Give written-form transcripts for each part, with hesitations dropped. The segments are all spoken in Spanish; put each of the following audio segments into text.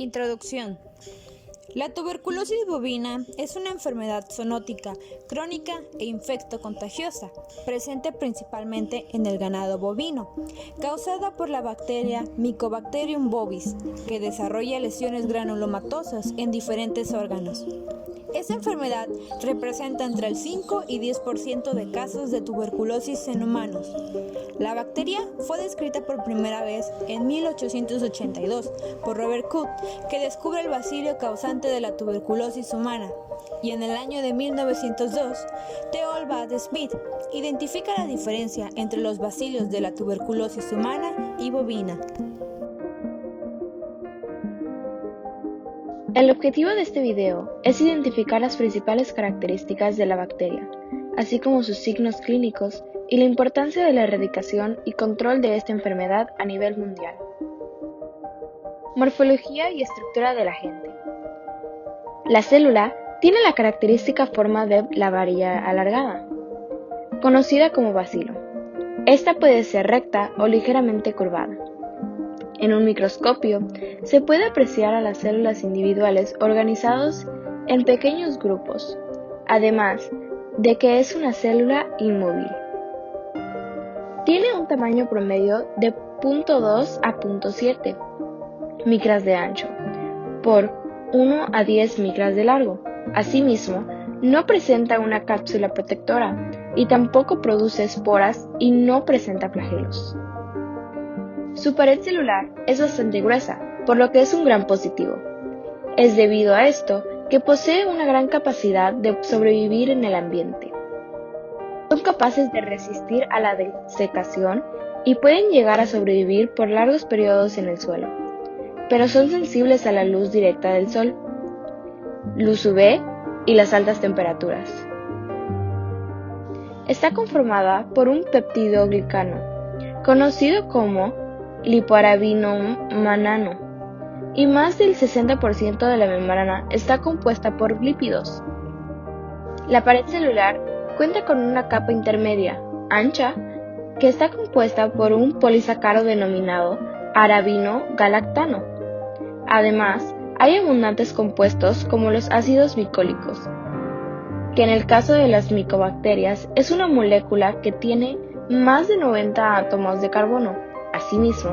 Introducción. La tuberculosis bovina es una enfermedad zoonótica, crónica e infecto-contagiosa, presente principalmente en el ganado bovino, causada por la bacteria Mycobacterium bovis, que desarrolla lesiones granulomatosas en diferentes órganos. Esta enfermedad representa entre el 5 y 10% de casos de tuberculosis en humanos. La bacteria fue descrita por primera vez en 1882 por Robert Koch, que descubre el bacilo causante de la tuberculosis humana, y en el año de 1902, Theobald Smith identifica la diferencia entre los bacilos de la tuberculosis humana y bovina. El objetivo de este video es identificar las principales características de la bacteria, así como sus signos clínicos y la importancia de la erradicación y control de esta enfermedad a nivel mundial. Morfología y estructura del agente. La célula tiene la característica forma de la varilla alargada, conocida como bacilo. Esta puede ser recta o ligeramente curvada. En un microscopio se puede apreciar a las células individuales organizados en pequeños grupos, además de que es una célula inmóvil. Tiene un tamaño promedio de 0.2 a 0.7 micras de ancho por 1 a 10 micras de largo. Asimismo, no presenta una cápsula protectora y tampoco produce esporas y no presenta flagelos. Su pared celular es bastante gruesa, por lo que es un gran positivo. Es debido a esto que posee una gran capacidad de sobrevivir en el ambiente. Son capaces de resistir a la desecación y pueden llegar a sobrevivir por largos periodos en el suelo, pero son sensibles a la luz directa del sol, luz UV y las altas temperaturas. Está conformada por un peptidoglicano, conocido como lipoarabinomanano, y más del 60% de la membrana está compuesta por lípidos. La pared celular cuenta con una capa intermedia, ancha, que está compuesta por un polisacaro denominado arabinogalactano. Además, hay abundantes compuestos como los ácidos glicólicos, que en el caso de las micobacterias es una molécula que tiene más de 90 átomos de carbono. Asimismo,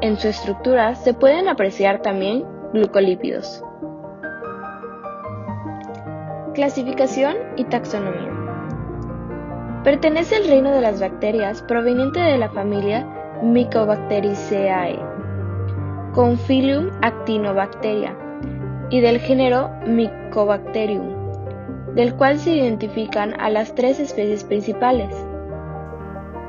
en su estructura se pueden apreciar también glucolípidos. Clasificación y taxonomía. Pertenece al reino de las bacterias proveniente de la familia Mycobacteriaceae, con Phylum Actinobacteria, y del género Mycobacterium, del cual se identifican a las tres especies principales.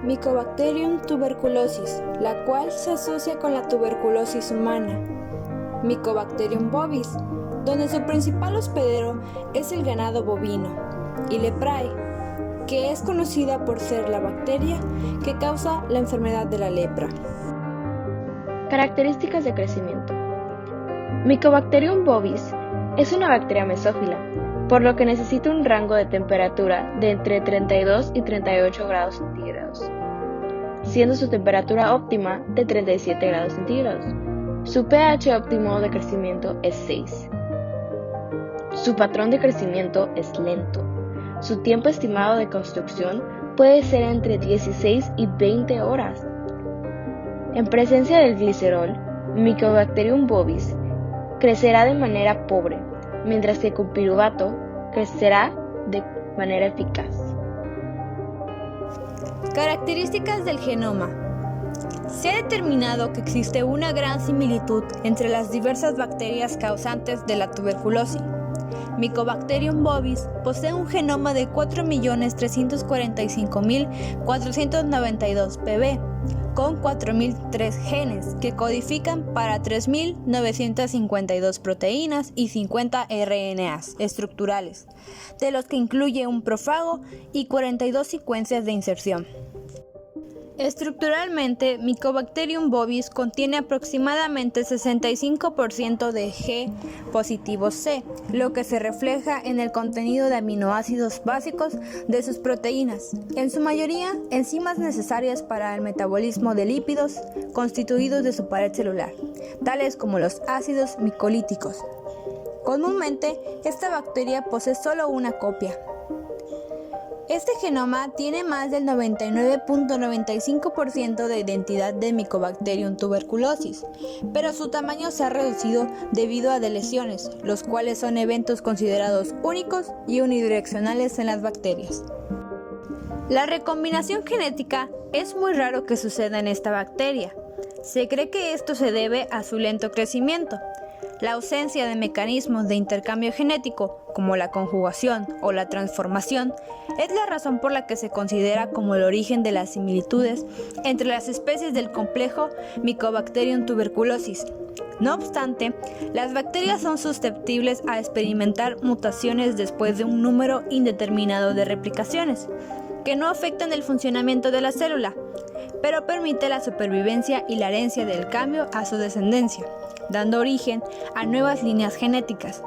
Mycobacterium tuberculosis, la cual se asocia con la tuberculosis humana. Mycobacterium bovis, donde su principal hospedero es el ganado bovino. Y Leprae, que es conocida por ser la bacteria que causa la enfermedad de la lepra. Características de crecimiento. Mycobacterium bovis es una bacteria mesófila, por lo que necesita un rango de temperatura de entre 32 y 38 grados centígrados, siendo su temperatura óptima de 37 grados centígrados. Su pH óptimo de crecimiento es 6. Su patrón de crecimiento es lento. Su tiempo estimado de construcción puede ser entre 16 y 20 horas. En presencia del glicerol, Mycobacterium bovis crecerá de manera pobre, mientras que con piruvato crecerá de manera eficaz. Características del genoma. Se ha determinado que existe una gran similitud entre las diversas bacterias causantes de la tuberculosis. Mycobacterium bovis posee un genoma de 4.345.492 pp, con 4.003 genes que codifican para 3.952 proteínas y 50 RNAs estructurales, de los que incluye un prófago y 42 secuencias de inserción. Estructuralmente, Mycobacterium bovis contiene aproximadamente 65% de G positivo C, lo que se refleja en el contenido de aminoácidos básicos de sus proteínas, en su mayoría enzimas necesarias para el metabolismo de lípidos constituidos de su pared celular, tales como los ácidos micolíticos. Comúnmente, esta bacteria posee solo una copia. Este genoma tiene más del 99.95% de identidad de Mycobacterium tuberculosis, pero su tamaño se ha reducido debido a deleciones, los cuales son eventos considerados únicos y unidireccionales en las bacterias. La recombinación genética es muy raro que suceda en esta bacteria. Se cree que esto se debe a su lento crecimiento. La ausencia de mecanismos de intercambio genético, como la conjugación o la transformación, es la razón por la que se considera como el origen de las similitudes entre las especies del complejo Mycobacterium tuberculosis. No obstante, las bacterias son susceptibles a experimentar mutaciones después de un número indeterminado de replicaciones, que no afectan el funcionamiento de la célula, pero permite la supervivencia y la herencia del cambio a su descendencia, dando origen a nuevas líneas genéticas.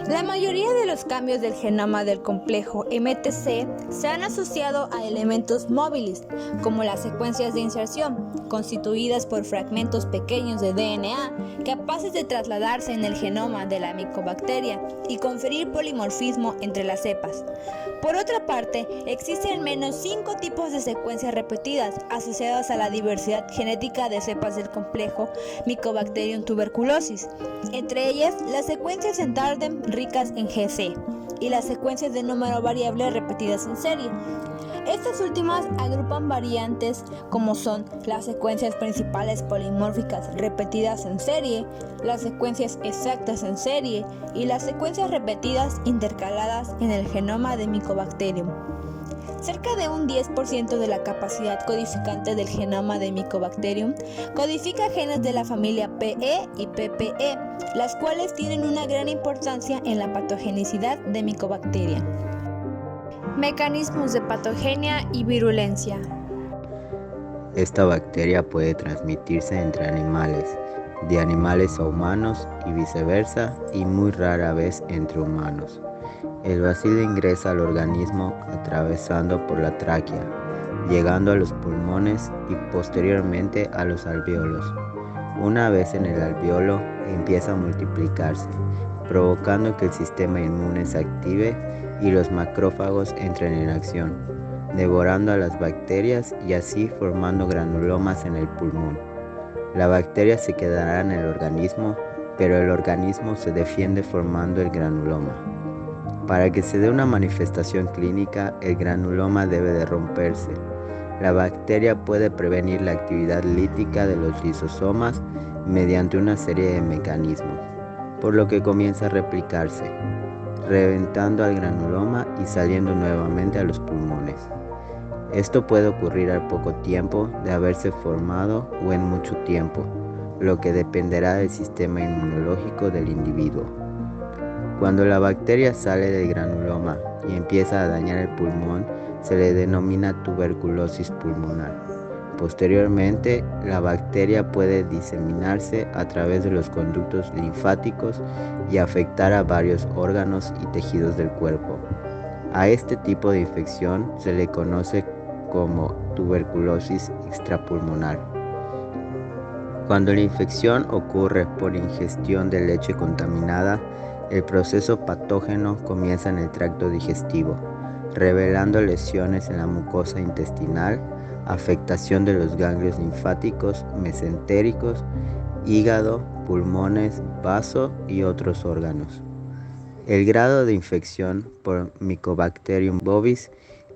La mayoría de los cambios del genoma del complejo MTC se han asociado a elementos móviles, como las secuencias de inserción, constituidas por fragmentos pequeños de DNA capaces de trasladarse en el genoma de la micobacteria y conferir polimorfismo entre las cepas. Por otra parte, existen al menos 5 tipos de secuencias repetidas asociadas a la diversidad genética de cepas del complejo Mycobacterium tuberculosis, entre ellas las secuencias en Tandem ricas en GC y las secuencias de número variable repetidas en serie. Estas últimas agrupan variantes como son las secuencias principales polimórficas repetidas en serie, las secuencias exactas en serie y las secuencias repetidas intercaladas en el genoma de Mycobacterium. Cerca de un 10% de la capacidad codificante del genoma de Mycobacterium codifica genes de la familia PE y PPE, las cuales tienen una gran importancia en la patogenicidad de Mycobacteria. Mecanismos de patogenia y virulencia. Esta bacteria puede transmitirse entre animales, de animales a humanos y viceversa, y muy rara vez entre humanos. El bacilo ingresa al organismo atravesando por la tráquea, llegando a los pulmones y posteriormente a los alvéolos. Una vez en el alvéolo, empieza a multiplicarse, provocando que el sistema inmune se active y los macrófagos entren en acción, devorando a las bacterias y así formando granulomas en el pulmón. La bacteria se quedará en el organismo, pero el organismo se defiende formando el granuloma. Para que se dé una manifestación clínica, el granuloma debe de romperse. La bacteria puede prevenir la actividad lítica de los lisosomas mediante una serie de mecanismos, por lo que comienza a replicarse, reventando al granuloma y saliendo nuevamente a los pulmones. Esto puede ocurrir al poco tiempo de haberse formado o en mucho tiempo, lo que dependerá del sistema inmunológico del individuo. Cuando la bacteria sale del granuloma y empieza a dañar el pulmón, se le denomina tuberculosis pulmonar. Posteriormente, la bacteria puede diseminarse a través de los conductos linfáticos y afectar a varios órganos y tejidos del cuerpo. A este tipo de infección se le conoce como tuberculosis extrapulmonar. Cuando la infección ocurre por ingestión de leche contaminada, el proceso patógeno comienza en el tracto digestivo, revelando lesiones en la mucosa intestinal, afectación de los ganglios linfáticos, mesentéricos, hígado, pulmones, vaso y otros órganos. El grado de infección por Mycobacterium bovis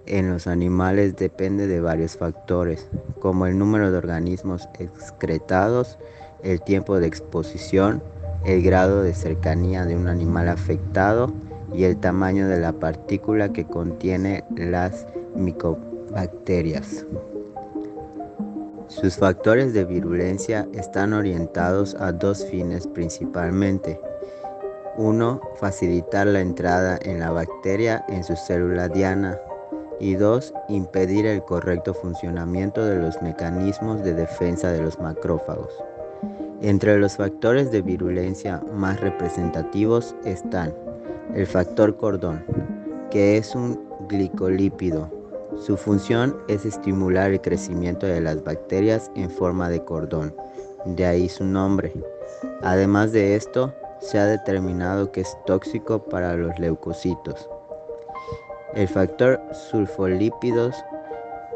en los animales depende de varios factores, como el número de organismos excretados, el tiempo de exposición, el grado de cercanía de un animal afectado y el tamaño de la partícula que contiene las micobacterias. Sus factores de virulencia están orientados a dos fines principalmente. 1. Facilitar la entrada en la bacteria en su célula diana. Y 2. Impedir el correcto funcionamiento de los mecanismos de defensa de los macrófagos. Entre los factores de virulencia más representativos están el factor cordón, que es un glicolípido. Su función es estimular el crecimiento de las bacterias en forma de cordón, de ahí su nombre. Además de esto, se ha determinado que es tóxico para los leucocitos. El factor sulfolípidos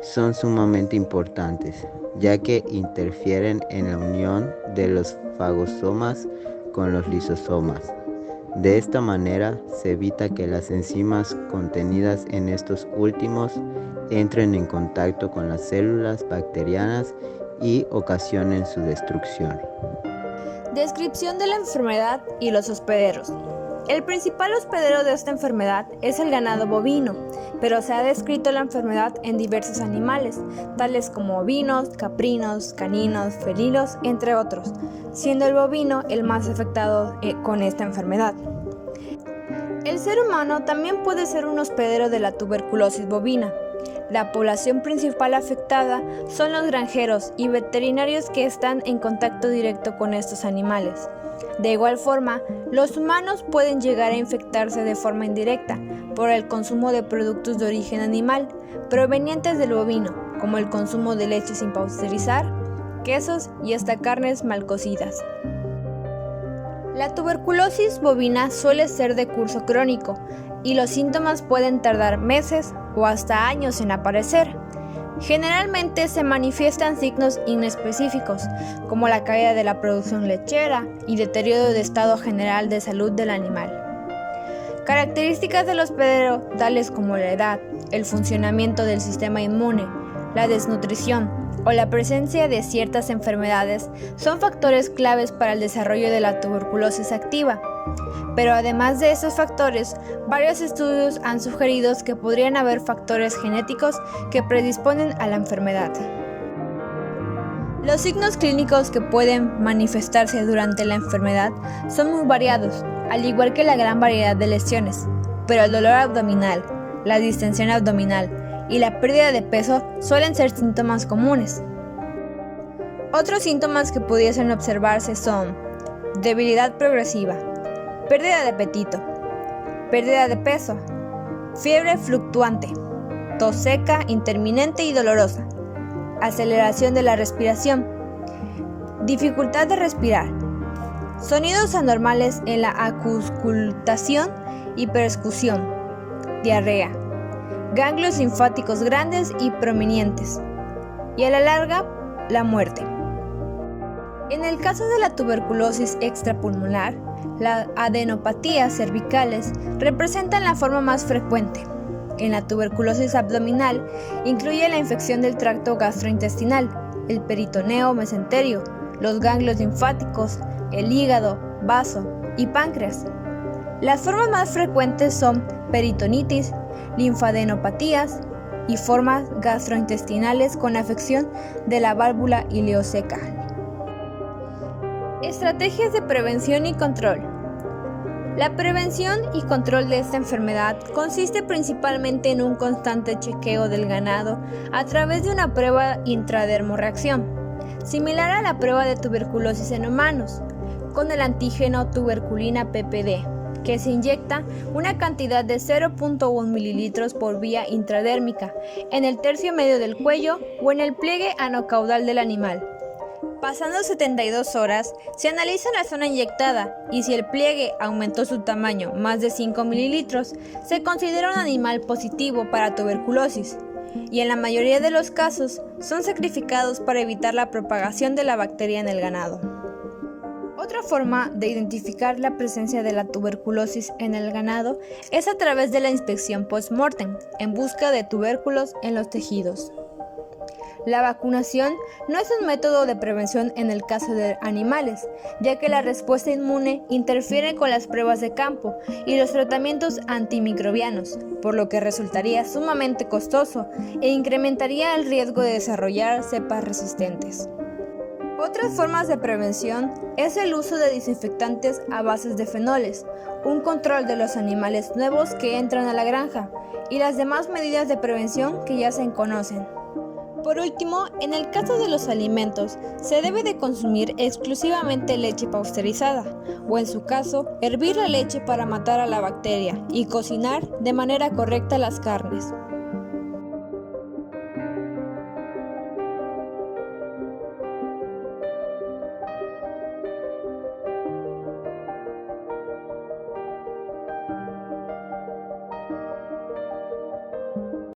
son sumamente importantes, ya que interfieren en la unión de los fagosomas con los lisosomas. De esta manera se evita que las enzimas contenidas en estos últimos entren en contacto con las células bacterianas y ocasionen su destrucción. Descripción de la enfermedad y los hospederos. El principal hospedero de esta enfermedad es el ganado bovino, pero se ha descrito la enfermedad en diversos animales, tales como ovinos, caprinos, caninos, felinos, entre otros, siendo el bovino el más afectado con esta enfermedad. El ser humano también puede ser un hospedero de la tuberculosis bovina. La población principal afectada son los granjeros y veterinarios que están en contacto directo con estos animales. De igual forma, los humanos pueden llegar a infectarse de forma indirecta por el consumo de productos de origen animal provenientes del bovino, como el consumo de leche sin pasteurizar, quesos y hasta carnes mal cocidas. La tuberculosis bovina suele ser de curso crónico y los síntomas pueden tardar meses o hasta años en aparecer. Generalmente se manifiestan signos inespecíficos, como la caída de la producción lechera y deterioro de estado general de salud del animal. Características del hospedero, tales como la edad, el funcionamiento del sistema inmune, la desnutrición o la presencia de ciertas enfermedades, son factores claves para el desarrollo de la tuberculosis activa. Pero además de esos factores, varios estudios han sugerido que podrían haber factores genéticos que predisponen a la enfermedad. Los signos clínicos que pueden manifestarse durante la enfermedad son muy variados, al igual que la gran variedad de lesiones, pero el dolor abdominal, la distensión abdominal y la pérdida de peso suelen ser síntomas comunes. Otros síntomas que pudiesen observarse son debilidad progresiva, pérdida de apetito, pérdida de peso, fiebre fluctuante, tos seca, intermitente y dolorosa, aceleración de la respiración, dificultad de respirar, sonidos anormales en la auscultación y percusión, diarrea, ganglios linfáticos grandes y prominentes, y a la larga, la muerte. En el caso de la tuberculosis extrapulmonar, las adenopatías cervicales representan la forma más frecuente. En la tuberculosis abdominal incluye la infección del tracto gastrointestinal, el peritoneo mesenterio, los ganglios linfáticos, el hígado, vaso y páncreas. Las formas más frecuentes son peritonitis, linfadenopatías y formas gastrointestinales con afección de la válvula ileocecal. Estrategias de prevención y control. La prevención y control de esta enfermedad consiste principalmente en un constante chequeo del ganado a través de una prueba intradermorreacción, similar a la prueba de tuberculosis en humanos, con el antígeno tuberculina PPD, que se inyecta una cantidad de 0.1 mililitros por vía intradérmica en el tercio medio del cuello o en el pliegue anocaudal del animal. Pasando 72 horas, se analiza la zona inyectada y si el pliegue aumentó su tamaño más de 5 mililitros, se considera un animal positivo para tuberculosis y en la mayoría de los casos son sacrificados para evitar la propagación de la bacteria en el ganado. Otra forma de identificar la presencia de la tuberculosis en el ganado es a través de la inspección post-mortem en busca de tubérculos en los tejidos. La vacunación no es un método de prevención en el caso de animales, ya que la respuesta inmune interfiere con las pruebas de campo y los tratamientos antimicrobianos, por lo que resultaría sumamente costoso e incrementaría el riesgo de desarrollar cepas resistentes. Otras formas de prevención es el uso de desinfectantes a bases de fenoles, un control de los animales nuevos que entran a la granja y las demás medidas de prevención que ya se conocen. Por último, en el caso de los alimentos, se debe de consumir exclusivamente leche pasteurizada, o en su caso, hervir la leche para matar a la bacteria y cocinar de manera correcta las carnes.